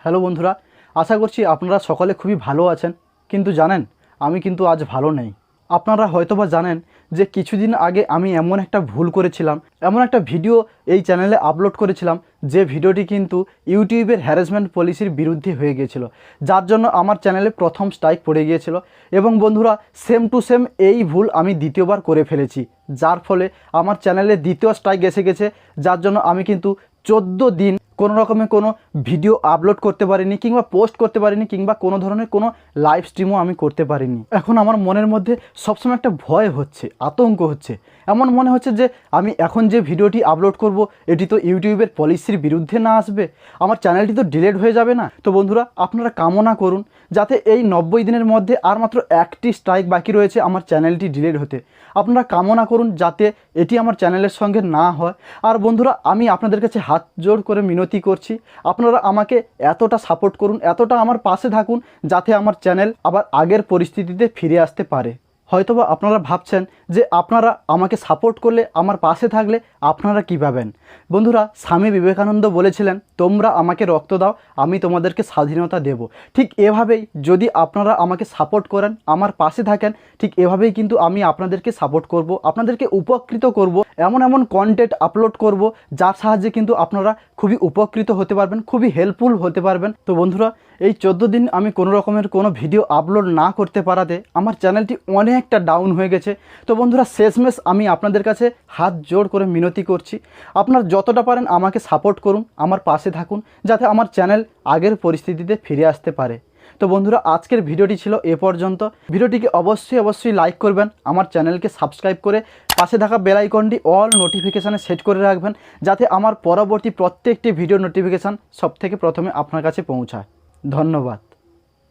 Hello বন্ধুরা, আশা করছি আপনারা সকলে খুবই ভালো আছেন। কিন্তু জানেন, আমি কিন্তু আজ ভালো নেই। আপনারা হয়তোবা জানেন যে কিছুদিন আগে আমি এমন একটা ভুল করেছিলাম, এমন একটা ভিডিও এই চ্যানেলে আপলোড করেছিলাম যে ভিডিওটি কিন্তু ইউটিউবের হ্যারাসমেন্ট পলিসির বিরুদ্ধে হয়ে গিয়েছিল, যার জন্য আমার চ্যানেলে প্রথম স্ট্রাইক পড়ে গিয়েছিল। এবং বন্ধুরা, সেম টু সেম এই ভুল আমি দ্বিতীয়বার করে ফেলেছি, যার ফলে আমার চ্যানেলে দ্বিতীয় স্ট্রাইক এসে গেছে, যার জন্য আমি কিন্তু 14 দিন কোনো রকমের কোনো ভিডিও আপলোড করতে পারিনি, কিংবা পোস্ট করতে পারিনি, কিংবা কোনো ধরনের কোনো লাইভ স্ট্রিমও আমি করতে পারিনি। এখন আমার মনের মধ্যে সবসময় একটা ভয় হচ্ছে, আতঙ্ক হচ্ছে। এমন মনে হচ্ছে যে আমি এখন যে ভিডিওটি আপলোড করব, এটি তো ইউটিউবের পলিসির বিরুদ্ধে না আসবে, আমার চ্যানেলটি তো ডিলিট হয়ে যাবে না। তো বন্ধুরা, আপনারা কামনা করুন যাতে এই 90 দিনের মধ্যে আর মাত্র একটি স্ট্রাইক বাকি রয়েছে আমার চ্যানেলটি ডিলিট হতে। আপনারা কামনা করুন যাতে এটি আমার চ্যানেলের সঙ্গে না হয়। আর বন্ধুরা, আমি আপনাদের কাছে হাত জোড় করে মিনতি করছি, আপনারা আমাকে এতটা সাপোর্ট করুন, এতটা আমার পাশে থাকুন, যাতে আমার চ্যানেল আবার আগের পরিস্থিতিতে ফিরে আসতে পারে। হয়তোবা আপনারা ভাবছেন যে আপনারা আমাকে সাপোর্ট করলে, আমার পাশে থাকলে আপনারা কী পাবেন। বন্ধুরা, স্বামী বিবেকানন্দ বলেছিলেন, তোমরা আমাকে রক্ত দাও, আমি তোমাদেরকে স্বাধীনতা দেব। ঠিক এভাবেই যদি আপনারা আমাকে সাপোর্ট করেন, আমার পাশে থাকেন, ঠিক এভাবেই কিন্তু আমি আপনাদেরকে সাপোর্ট করব, আপনাদেরকে উপকৃত করব, এমন এমন কন্টেন্ট আপলোড করব যার সাহায্যে কিন্তু আপনারা খুবই উপকৃত হতে পারবেন, খুবই হেল্পফুল হতে পারবেন। তো বন্ধুরা, এই 14 দিন আমি কোনো রকমের কোনো ভিডিও আপলোড না করতে পারাতে আমার চ্যানেলটি অনেকটা ডাউন হয়ে গেছে। তো বন্ধুরা, শেষমেশ আমি আপনাদের কাছে হাত জোড় করে মিনতি করছি, আপনারা যতটা পারেন আমাকে সাপোর্ট করুন, আমার পাশে থাকুন, যাতে আমার চ্যানেল আগের পরিস্থিতিতে ফিরে আসতে পারে। তো বন্ধুরা, আজকের ভিডিওটি ছিল এ পর্যন্ত। ভিডিওটিকে অবশ্যই লাইক করবেন, আমার চ্যানেলকে সাবস্ক্রাইব করে পাশে থাকা বেল আইকনটি অল নোটিফিকেশানে সেট করে রাখবেন, যাতে আমার পরবর্তী প্রত্যেকটি ভিডিও নোটিফিকেশান সবথেকে প্রথমে আপনার কাছে পৌঁছায়। ধন্যবাদ।